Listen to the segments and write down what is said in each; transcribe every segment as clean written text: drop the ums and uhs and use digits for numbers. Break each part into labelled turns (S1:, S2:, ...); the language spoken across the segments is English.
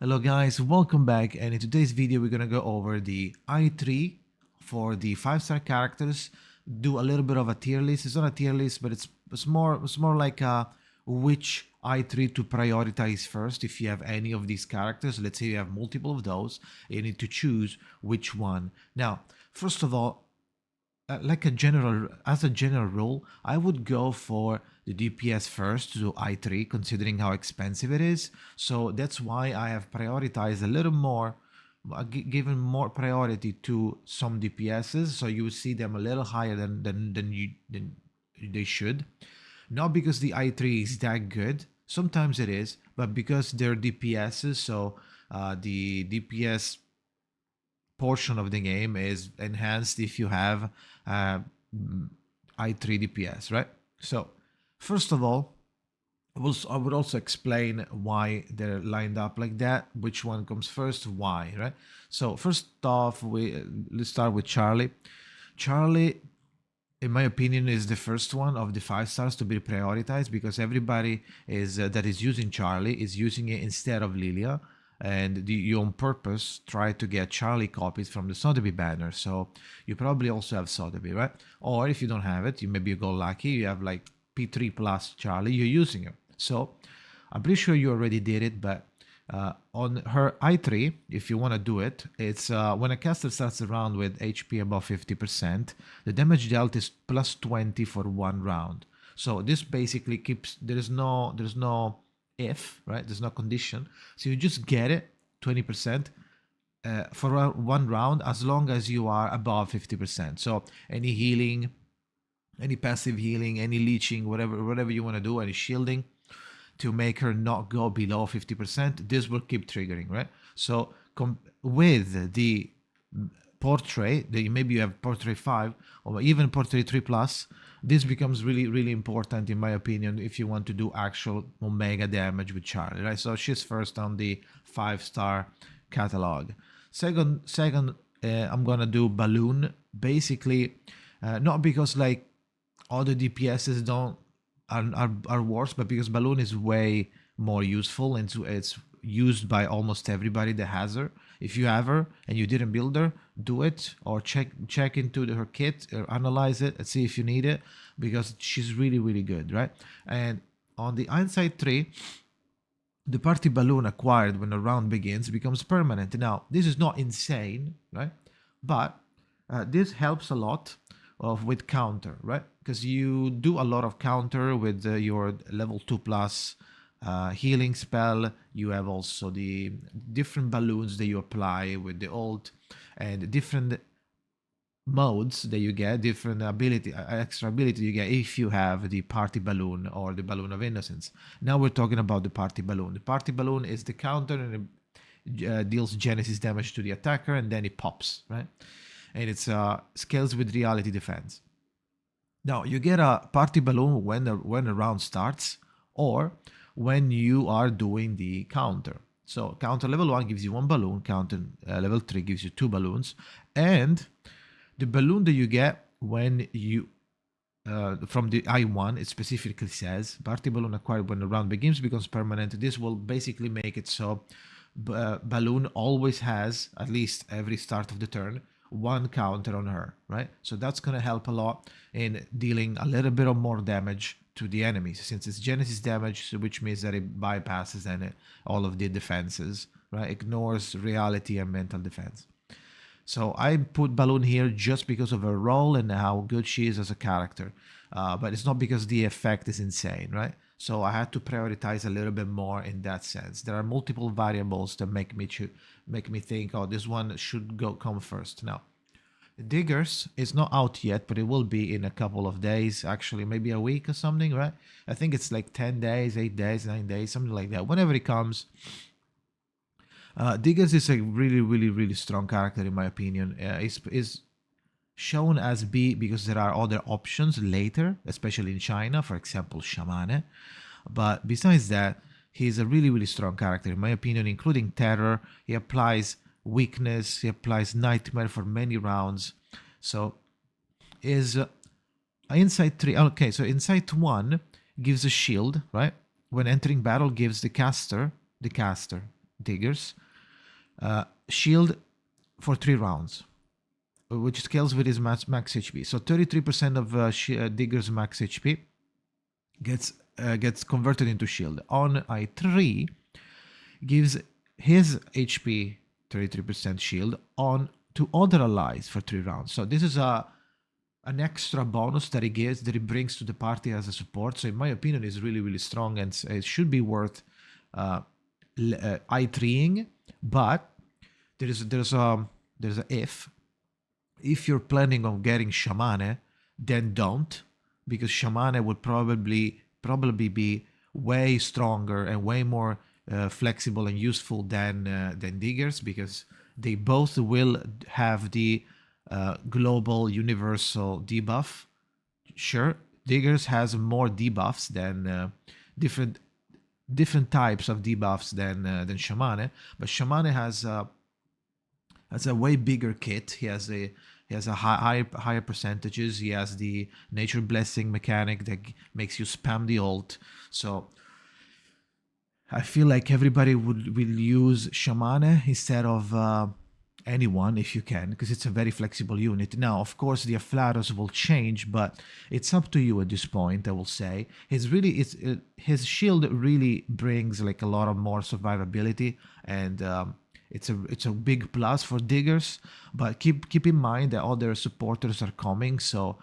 S1: Hello guys, welcome back, and in today's video we're gonna go over the i3 for the 5-star characters, do a little bit of a tier list. It's not a tier list, but it's more like which i3 to prioritize first. If you have any of these characters, let's say you have multiple of those, you need to choose which one. Now, first of all, as a general rule, I would go for the DPS first to i3, considering how expensive it is. So that's why I have prioritized a little more, given more priority to some DPSs. So you see them a little higher than they should. Not because the i3 is that good, sometimes it is, but because they're DPSs. So the DPS portion of the game is enhanced if you have uh, i3 DPS, right? So, first of all, I would also explain why they're lined up like that, which one comes first, why, right? So, first off, let's start with Charlie. Charlie, in my opinion, is the first one of the 5 stars to be prioritized because everybody that is using Charlie is using it instead of Lilia, and you on purpose try to get Charlie copies from the Sotheby banner. So you probably also have Sotheby, right? Or if you don't have it, you go lucky. You have like P3 plus Charlie. You're using it. So I'm pretty sure you already did it, but on her i3, if you want to do it, it's when a caster starts the round with HP above 50%, the damage dealt is plus 20 for 1 round. So this basically keeps, there's no if, right? There's no condition. So you just get it 20% for 1 round as long as you are above 50%. So any healing, any passive healing, any leeching, whatever you want to do, any shielding, to make her not go below 50%, this will keep triggering, right? So with the portrait, maybe you have portrait 5 or even portrait 3 plus, this becomes really important in my opinion if you want to do actual omega damage with Charlie, right? So she's first on the 5-star catalog. Second, I'm gonna do Balloon, basically not because like all the DPSs don't are worse, but because Balloon is way more useful and it's used by almost everybody that has her. If you have her and you didn't build her, do it or check into her kit or analyze it and see if you need it because she's really good, right? And on the Insight 3, the party balloon acquired when a round begins becomes permanent. Now, this is not insane, right? But this helps a lot with counter, right? Because you do a lot of counter with your level 2 plus healing spell. You have also the different balloons that you apply with the ult and different modes that you get, different extra ability you get if you have the party balloon or the balloon of innocence. Now we're talking about the party balloon. The party balloon is the counter and it deals Genesis damage to the attacker and then it pops, right? And it's scales with reality defense. Now you get a party balloon when a round starts or when you are doing the counter. So counter level 1 gives you 1 balloon, counter level 3 gives you 2 balloons, and the balloon that you get when you from the I1, it specifically says party balloon acquired when the round begins becomes permanent. This will basically make it so balloon always has, at least every start of the turn, 1 counter on her, right? So that's going to help a lot in dealing a little bit of more damage to the enemies, since it's Genesis damage, which means that it bypasses all of the defenses, right? Ignores reality and mental defense. So I put Balloon here just because of her role and how good she is as a character. But it's not because the effect is insane, right? So I had to prioritize a little bit more in that sense. There are multiple variables that make me think, oh, this one should come first. Now, Diggers is not out yet, but it will be in a couple of days, actually, maybe a week or something, right? I think it's like 10 days, 8 days, 9 days, something like that. Whenever it comes, Diggers is a really strong character in my opinion. Is shown as B because there are other options later, especially in China, for example, Shamane. But besides that, he's a really strong character in my opinion, including Terror. He applies weakness, he applies Nightmare for many rounds. So is Insight 3. Okay, so Insight 1 gives a shield, right? When entering battle, gives the caster diggers. Shield for 3 rounds, which scales with his max HP. So 33% of Digger's max HP gets converted into shield. On I3, gives his HP 33% shield on to other allies for 3 rounds. So this is an extra bonus that he brings to the party as a support. So in my opinion, is really, really strong, and it should be worth I3ing. But there's a if you're planning on getting Shamane, then don't, because Shamane would probably be way stronger and way more flexible and useful than Diggers, because they both will have the global universal debuff. Sure, Diggers has more debuffs than different types of debuffs than Shamane, but Shamane has a way bigger kit. He has a higher percentages. He has the nature blessing mechanic that makes you spam the ult. So I feel like everybody will use Shamane instead of anyone if you can, because it's a very flexible unit. Now, of course, the Aflaros will change, but it's up to you at this point. I will say his shield really brings like a lot of more survivability, and it's a big plus for Diggers. But keep in mind that other supporters are coming, so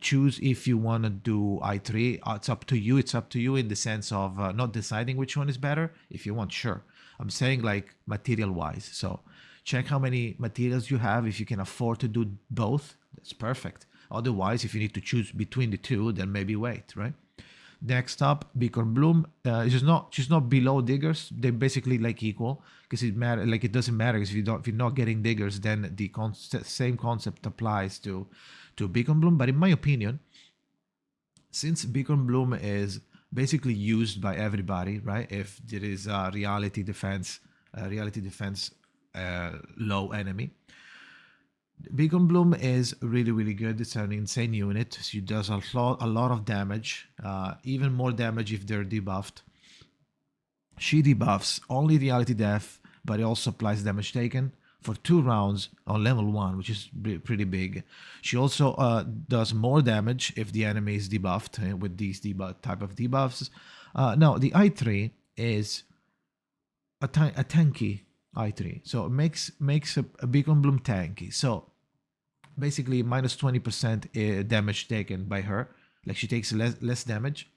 S1: choose if you want to do I3. It's up to you. It's up to you in the sense of not deciding which one is better. If you want, sure. I'm saying like material wise. So check how many materials you have. If you can afford to do both, that's perfect. Otherwise, if you need to choose between the two, then maybe wait, right? Next up, Bkornblume. She's not below Diggers. They're basically like equal, because it doesn't matter, because if you're not getting Diggers, then the same concept applies to Bkornblume. But in my opinion, since Bkornblume is basically used by everybody, right? If there is a reality defense low enemy, Bkornblume is really, really good. It's an insane unit. She does a lot of damage, even more damage if they're debuffed. She debuffs only reality death, but it also applies damage taken for 2 rounds on level 1, which is pretty big. She also does more damage if the enemy is debuffed with these type of debuffs. Now, the I3 is a tanky I3. So it makes a Bkornblume tanky. So basically minus 20% damage taken by her. Like she takes less damage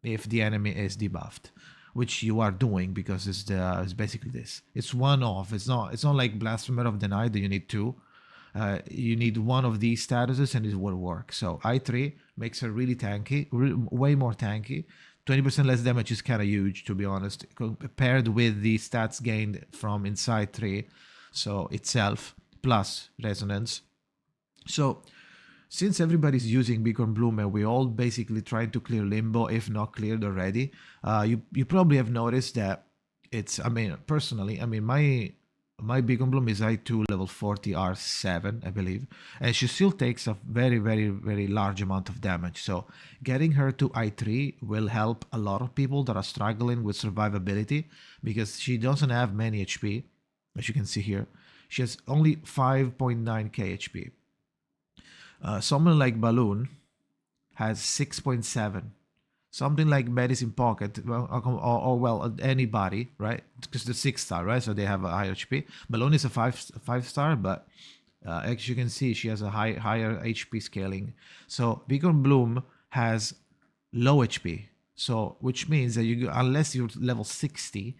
S1: if the enemy is debuffed, which you are doing, because it's basically this. It's one off. It's not like Blasphemer of the Night that you need two. You need one of these statuses and it will work. So I3 makes her really tanky, way more tanky. 20% less damage is kind of huge, to be honest, paired with the stats gained from Inside 3, so itself, plus Resonance. So, since everybody's using Bkornblume and we all basically trying to clear Limbo, if not cleared already, you probably have noticed that personally, my Bkornblume is I2 level 40 R7, I believe, and she still takes a very, very, very large amount of damage. So getting her to I3 will help a lot of people that are struggling with survivability, because she doesn't have many HP, as you can see here. She has only 5.9k HP. Someone like Balloon has 6.7. Something like Medicine Pocket, well, anybody, right? Because the 6-star, right? So they have a higher HP. Balloon is a 5-star, but as you can see, she has a higher HP scaling. So Bkornblume has low HP. So which means that unless you're level 60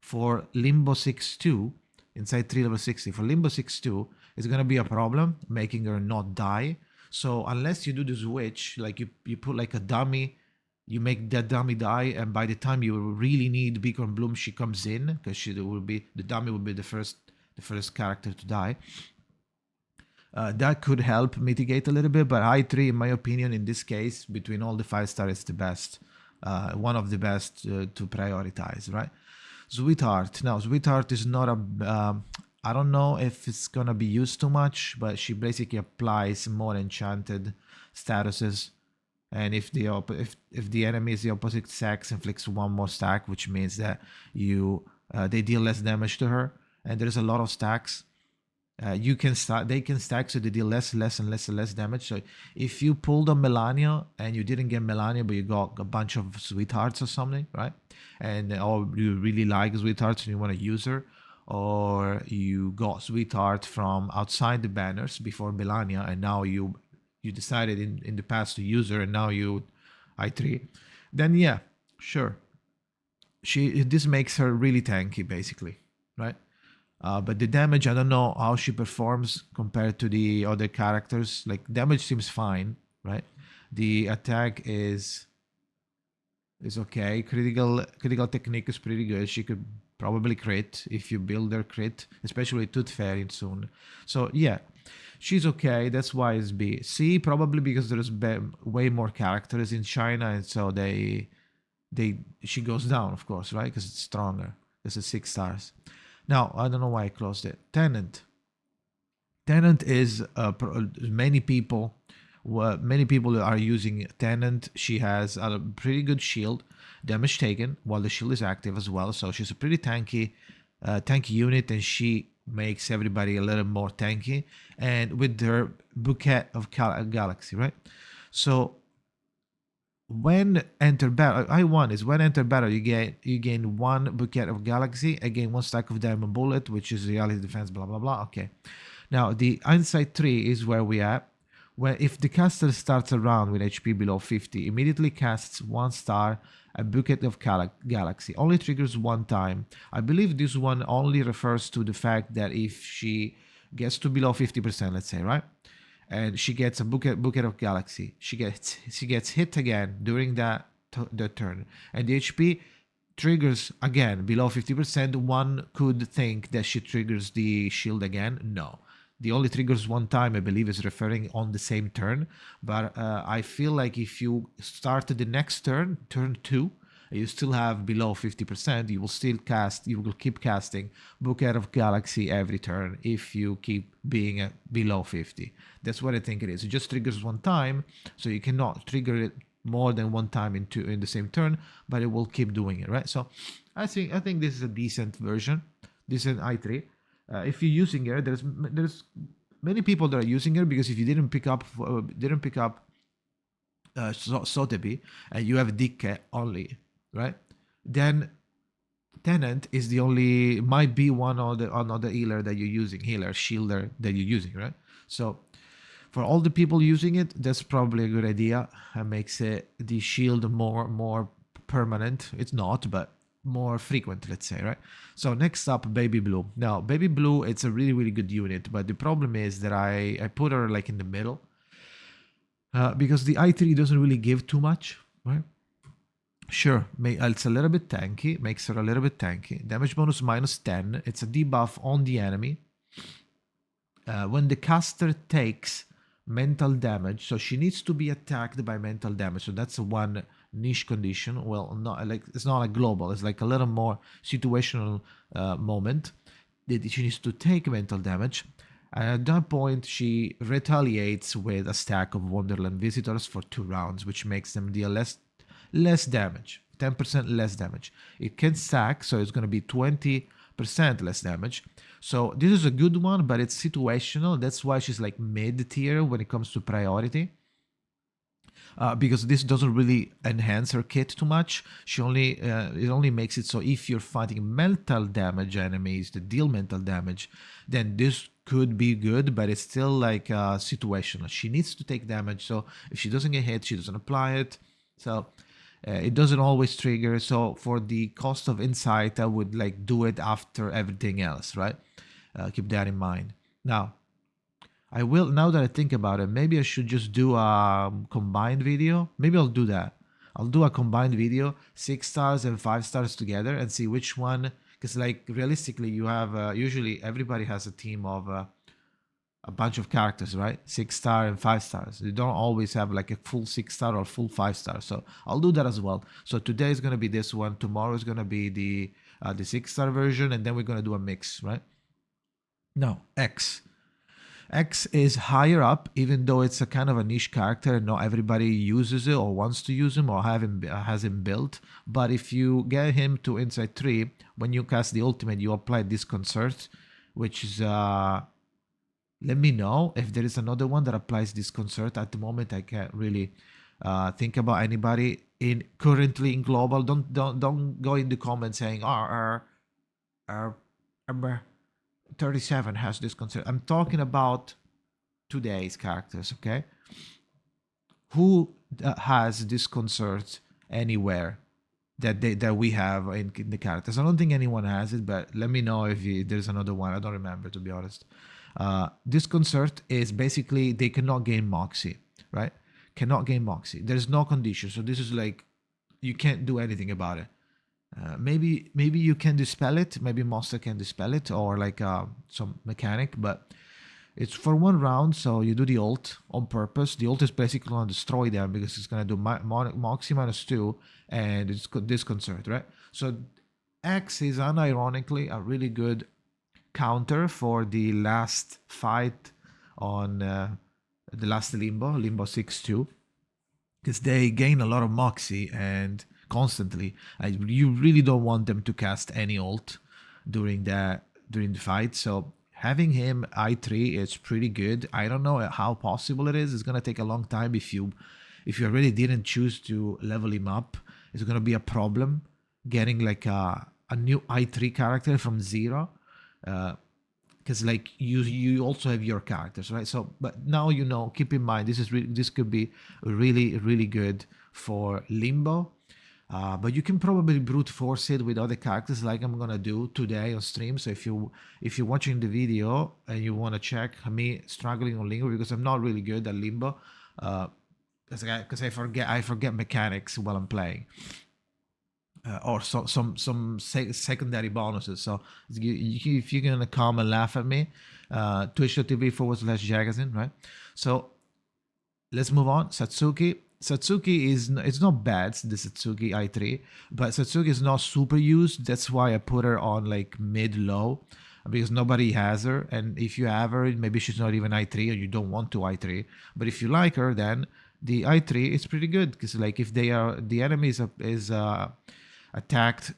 S1: for Limbo 6-2, Inside 3 level 60, for Limbo 6-2, it's gonna be a problem making her not die. So unless you do the switch, like you put like a dummy, you make that dummy die, and by the time you really need Bkornblume, she comes in, because the dummy will be the first character to die. That could help mitigate a little bit, but I3, in my opinion, in this case, between all the 5-star, is the best, one of the best to prioritize, right? Sweetheart. Now, Sweetheart is not I don't know if it's gonna be used too much, but she basically applies more enchanted statuses. And if the enemy is the opposite sex, inflicts one more stack, which means that you they deal less damage to her, and there's a lot of stacks. You can start, they can stack, so they deal less and less damage. So if you pulled on Melania and you didn't get Melania, but you got a bunch of sweethearts or something, right? And or you really like sweethearts and you want to use her, or you got sweetheart from outside the banners before Melania, and now you decided in the past to use her, and now you I3, then yeah, sure. This makes her really tanky, basically, right? But the damage, I don't know how she performs compared to the other characters. Like, damage seems fine, right? The attack is okay. Critical technique is pretty good. She could probably crit if you build her crit, especially with Tooth Fairy soon. So yeah, she's okay. That's why it's B. C, probably because there's way more characters in China, and so she goes down, of course, right? Because it's stronger. This is 6 stars. Now, I don't know why I closed it. Tennant. Tennant is many people are using Tennant. She has a pretty good shield, damage taken while the shield is active as well. So she's a pretty tanky unit, and she makes everybody a little more tanky. And with her bouquet of galaxy, right? So when enter battle, I1 is when enter battle, you gain 1 bouquet of galaxy, again 1 stack of diamond bullet, which is reality defense, blah blah blah. Okay, now the insight 3 is where we at. Where if the caster starts a round with HP below 50, immediately casts 1 star, a bouquet of galaxy. Only triggers 1 time. I believe this one only refers to the fact that if she gets to below 50%, let's say, right? And she gets a bouquet of galaxy. She gets hit again during the turn, and the HP triggers again below 50%. One could think that she triggers the shield again. No, the only triggers 1 time, I believe, is referring on the same turn. But I feel like if you start the next turn 2, you still have below 50%, you will keep casting Bouquet of Galaxy every turn if you keep being below 50. That's what I think it is. It just triggers 1 time, so you cannot trigger it more than 1 time in the same turn, but it will keep doing it, right? So I think this is a decent version, decent i3. If you're using her, there's many people that are using her, because if you didn't pick up Sotheby and you have Dikke only, right? Then Tennant is might be one of the another healer that you're using, shielder that you're using, right? So for all the people using it, that's probably a good idea. It makes the shield more permanent. It's not, but more frequent, let's say, right? So next up, Babyblue. Now, Babyblue, it's a really good unit, but the problem is that I put her like in the middle, because the i3 doesn't really give too much, right? Sure, it's a little bit tanky, makes her a little bit tanky. Damage bonus -10. It's a debuff on the enemy. When the caster takes mental damage, so she needs to be attacked by mental damage. So that's one niche condition. Well, not like it's not like global. It's like a little more situational moment that she needs to take mental damage. And at that point, she retaliates with a stack of Wonderland visitors for 2 rounds, which makes them deal less damage, 10% less damage. It can stack, so it's going to be 20% less damage. So this is a good one, but it's situational. That's why she's like mid-tier when it comes to priority. Because this doesn't really enhance her kit too much. It only makes it so if you're fighting mental damage enemies that deal mental damage, then this could be good, but it's still like situational. She needs to take damage, so if she doesn't get hit, she doesn't apply it. So it doesn't always trigger. So for the cost of insight, I would like do it after everything else, right? Keep that in mind. Now that I think about it, maybe I should just do a combined video. Maybe I'll do that. I'll do a combined video, 6 stars and 5 stars together, and see which one. Because like realistically, you have usually everybody has a team of a bunch of characters, right? 6 star and 5 stars. You don't always have like a full 6 star or full 5 star. So I'll do that as well. So today is gonna be this one. Tomorrow is gonna be the 6 star version, and then we're gonna do a mix, right? Now X. X is higher up, even though it's a kind of a niche character. Not everybody uses it or wants to use him or has him built. But if you get him to Insight 3, when you cast the ultimate, you apply Disconcert, which is... let me know if there is another one that applies Disconcert. At the moment, I can't really think about anybody currently in global. Don't go in the comments saying, our 37 has Disconcert. I'm talking about today's characters, okay? Who has Disconcert anywhere that we have in the characters? I don't think anyone has it, but let me know if there's another one. I don't remember, to be honest. Disconcert is basically they cannot gain Moxie, right? Cannot gain Moxie. There's no condition, so this is like you can't do anything about it. Maybe you can dispel it. Maybe monster can dispel it, or like some mechanic, but it's for 1 round. So you do the ult on purpose. The ult is basically gonna destroy them because it's gonna do Moxie -2 and it's Disconcert, right? So X is unironically a really good counter for the last fight on the last Limbo 6-2, because they gain a lot of Moxie and constantly. You really don't want them to cast any ult during the fight. So having him I3 is pretty good. I don't know how possible it is. It's gonna take a long time if you already didn't choose to level him up. It's gonna be a problem getting like a new I3 character from 0. Because like you also have your characters, right? So, but now you know. Keep in mind, this could be really good for Limbo. But you can probably brute force it with other characters, like I'm gonna do today on stream. So if you're watching the video and you want to check me struggling on Limbo, because I'm not really good at Limbo, because I forget mechanics while I'm playing. Or some secondary bonuses. So if you're gonna come and laugh at me, twitch.tv/Jakazin, right? So let's move on. Satsuki it's not bad, the Satsuki I3, but Satsuki is not super used. That's why I put her on like mid-low, because nobody has her. And if you have her, maybe she's not even I3 or you don't want to I3. But if you like her, then the I3 is pretty good, because like if the enemy is attacks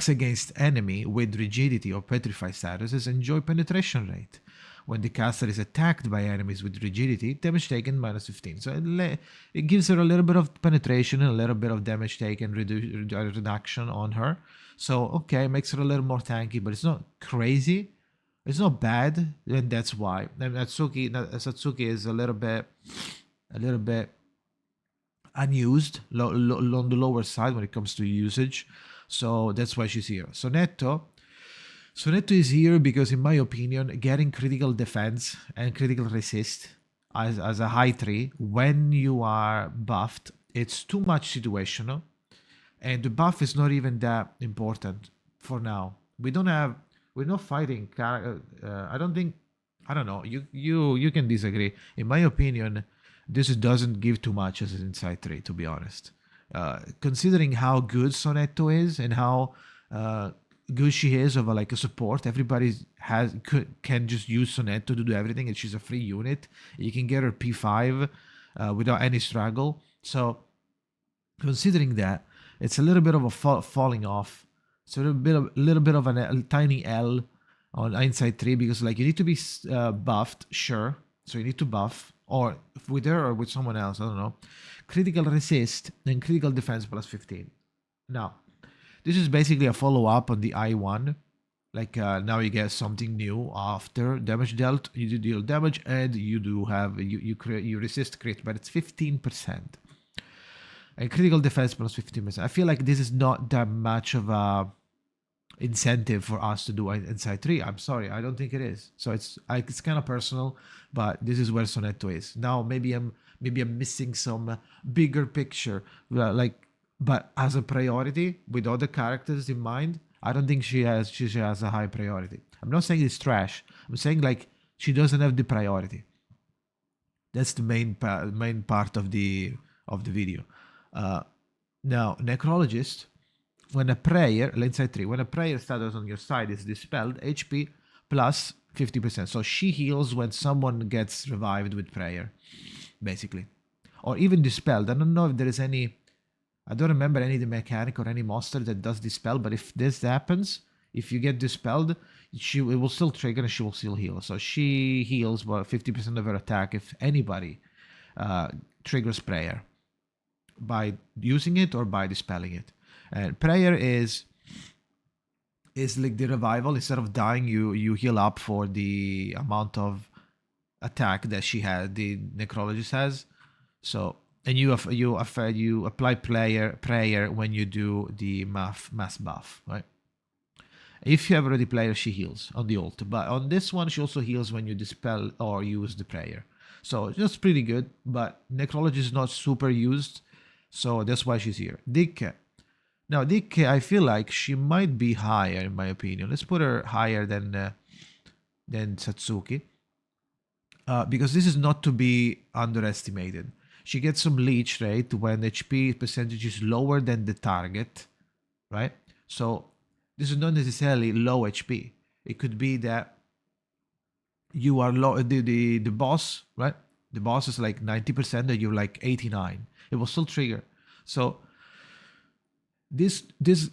S1: against enemy with rigidity or petrified statuses enjoy penetration rate. When the caster is attacked by enemies with rigidity, damage taken -15. So it gives her a little bit of penetration and a little bit of damage taken reduction on her. So okay, makes her a little more tanky, but it's not crazy. It's not bad, and that's why. And Satsuki is a little bit unused, on the lower side when it comes to usage. So that's why she's here. Sonetto is here because, in my opinion, getting critical defense and critical resist as a high 3 when you are buffed, it's too much situational, and the buff is not even that important for now. We're not fighting. I don't know. You can disagree. In my opinion, this doesn't give too much as an Insight 3, to be honest. Considering how good Sonetto is and how good she is of a support, everybody can just use Sonetto to do everything, and she's a free unit. You can get her P5 without any struggle. So considering that, it's a little bit of a falling off. It's a little bit of a tiny L on Insight 3, because like you need to be buffed, sure. So you need to buff, or with her or with someone else, I don't know. Critical resist and critical defense +15. Now, this is basically a follow-up on the I1. Like now you get something new after damage dealt. You do deal damage, and you do have you resist crit, but it's 15%. And critical defense +15%. I feel like this is not that much of a incentive for us to do Insight 3. I'm sorry, I don't think it is. So it's kind of personal, but this is where Sonetto is now. Maybe I'm missing some bigger picture, but as a priority with other characters in mind, I don't think she has a high priority. I'm not saying it's trash. I'm saying like she doesn't have the priority. That's the main part of the video. Now, Necrologist, when a prayer, Insight 3, when a prayer status on your side is dispelled, HP plus 50%. So she heals when someone gets revived with prayer, basically. Or even dispelled. I don't know if there is any... I don't remember any mechanic or any monster that does dispel, but if this happens, if you get dispelled, it will still trigger and she will still heal. So she heals 50% of her attack if anybody triggers prayer by using it or by dispelling it. And prayer is like the revival. Instead of dying, you heal up for the amount of attack that she had, the Necrologist has. So, and you apply prayer when you do the mass buff, right? If you have already prayer, she heals on the ult, but on this one she also heals when you dispel or use the prayer. So just pretty good, but Necrologist is not super used, so that's why she's here. Dikke. Now Dikke, I feel like she might be higher in my opinion. Let's put her higher than Satsuki, because this is not to be underestimated. She gets some leech rate when HP percentage is lower than the target, right? So this is not necessarily low HP. It could be that you are low. The boss, right? The boss is like 90%, and you're like 89. It will still trigger. So this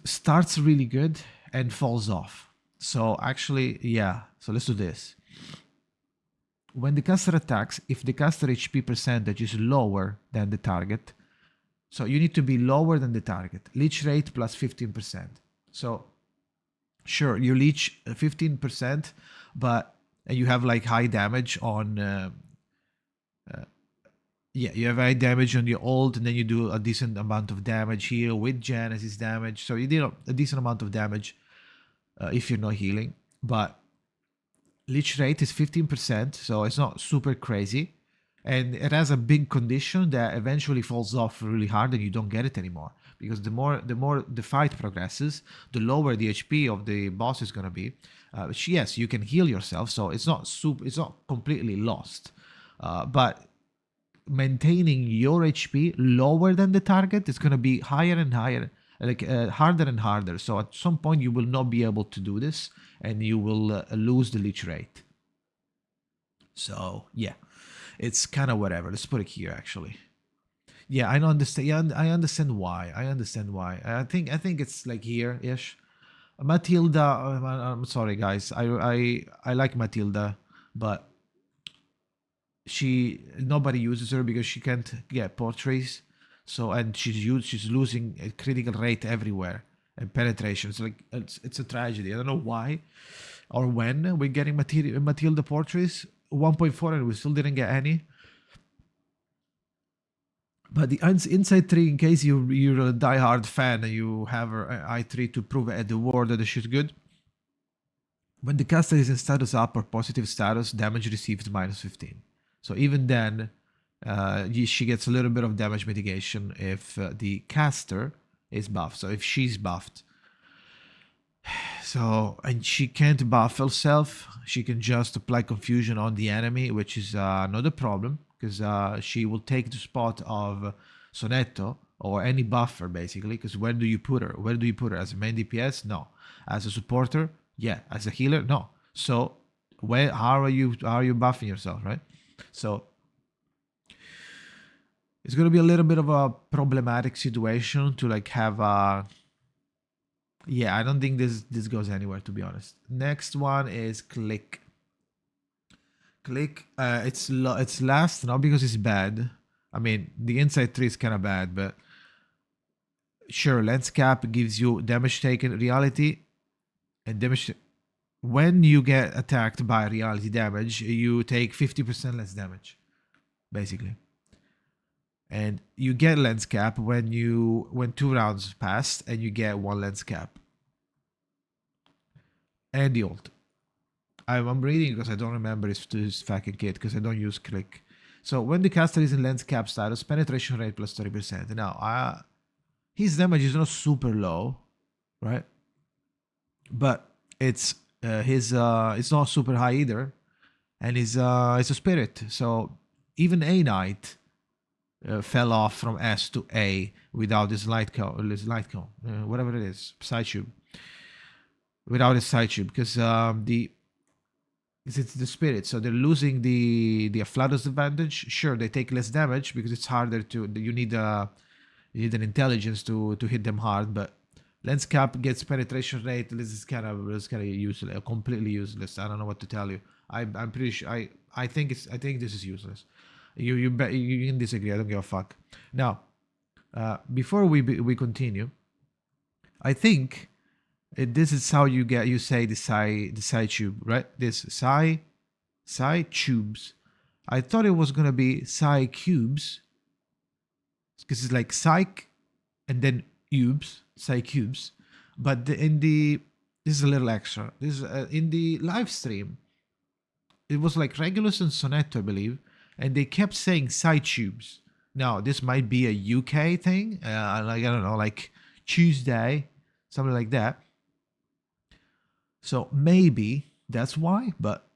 S1: starts really good and falls off. So actually, yeah. So let's do this. When the caster attacks, if the caster HP percentage is lower than the target, so you need to be lower than the target. Leech rate plus 15%. So sure, you leech 15%, but you have like high damage on... yeah, you have high damage on your ult, and then you do a decent amount of damage here with Genesis damage. So you deal a decent amount of damage if you're not healing. But leech rate is 15%, so it's not super crazy. And it has a big condition that eventually falls off really hard and you don't get it anymore. Because the more the fight progresses, the lower the HP of the boss is going to be. Yes, you can heal yourself, so it's not completely lost. But maintaining your HP lower than the target is going to be higher and higher, like harder and harder. So at some point you will not be able to do this, and you will lose the leech rate. So yeah, it's kind of whatever. Let's put it here actually. Yeah, I don't understand. Yeah, I understand why. I think it's like here-ish. Matilda, I'm sorry guys. I like Matilda, but nobody uses her because she can't get portraits. So, and she's losing a critical rate everywhere and penetration. It's a tragedy. I don't know why or when we're getting Matilda portraits 1.4 and we still didn't get any. But the inside 3, in case you're a diehard fan and you have her I3 to prove at the war that she's good. When the caster is in status up or positive status, damage received minus 15. So even then, she gets a little bit of damage mitigation if the caster is buffed. So if she's buffed. So, and she can't buff herself. She can just apply confusion on the enemy, which is not a problem, because she will take the spot of Sonetto or any buffer, basically. Because where do you put her? Where do you put her? As a main DPS? No. As a supporter? Yeah. As a healer? No. So, how are you buffing yourself, right? So, it's going to be a little bit of a problematic situation to like have a... Yeah, I don't think this goes anywhere, to be honest. Next one is Click. Click, it's last, not because it's bad. I mean, the inside 3 is kind of bad, but sure, lens cap gives you damage taken reality and damage. When you get attacked by reality damage, you take 50% less damage, basically. And you get lens cap when 2 rounds pass and you get 1 lens cap. And the ult. I'm reading because I don't remember his fucking kit because I don't use Click. So when the caster is in lens cap status, penetration rate plus 30%. Now, his damage is not super low, right? But it's not super high either, and it's a spirit. So even A Knight fell off from S to A without his light cone, whatever it is, side tube. Without his side tube, because the it's the spirit, so they're losing the Afflatus advantage. Sure, they take less damage because it's harder to. You need an intelligence to hit them hard, but lens cap gets penetration rate. This is kind of useless, completely useless. I don't know what to tell you. I'm pretty sure. I think this is useless. You can disagree. I don't give a fuck. Now, before we continue, I think this is how you say the psi tube, right? This psi tubes. I thought it was gonna be psi cubes because it's like psych and then psi cubes. But this is a little extra. This is in the live stream. It was like Regulus and Sonetto, I believe, and they kept saying psi tubes. Now this might be a UK thing, like I don't know, like Tuesday, something like that. So maybe that's why, but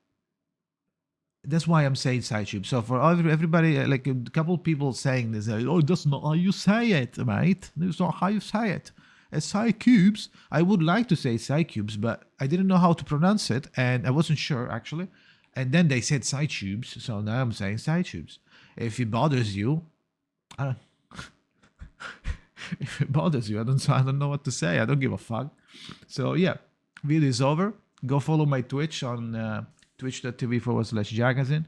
S1: that's why I'm saying side tube. So for everybody, like a couple people saying this, oh, that's not how you say it, mate. That's not how you say it. As side cubes, I would like to say side cubes, but I didn't know how to pronounce it, and I wasn't sure actually. And then they said side tubes, so now I'm saying side tubes. If it bothers you, I don't. If it bothers you, I don't know what to say. I don't give a fuck. So yeah, video is over. Go follow my Twitch on twitch.tv/Jakazin.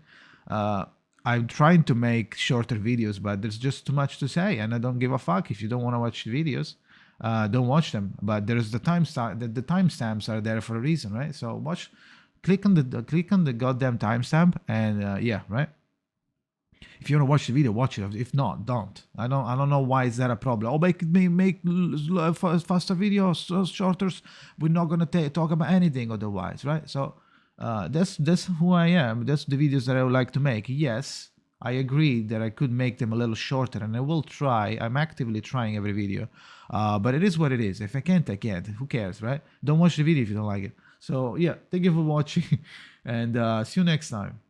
S1: I'm trying to make shorter videos, but there's just too much to say, and I don't give a fuck. If you don't want to watch the videos, don't watch them. But there's the timestamps are there for a reason, right? So click on the goddamn timestamp, and yeah, right. If you want to watch the video, watch it. If not, don't. I don't know why is that a problem. Oh, make faster videos, shorter. We're not gonna talk about anything otherwise, right? So that's who I am. That's the videos that I would like to make. Yes, I agree that I could make them a little shorter, and I will try. I'm actively trying every video, but it is what it is. If I can't, I can't. Who cares, right? Don't watch the video if you don't like it. So yeah, thank you for watching, and see you next time.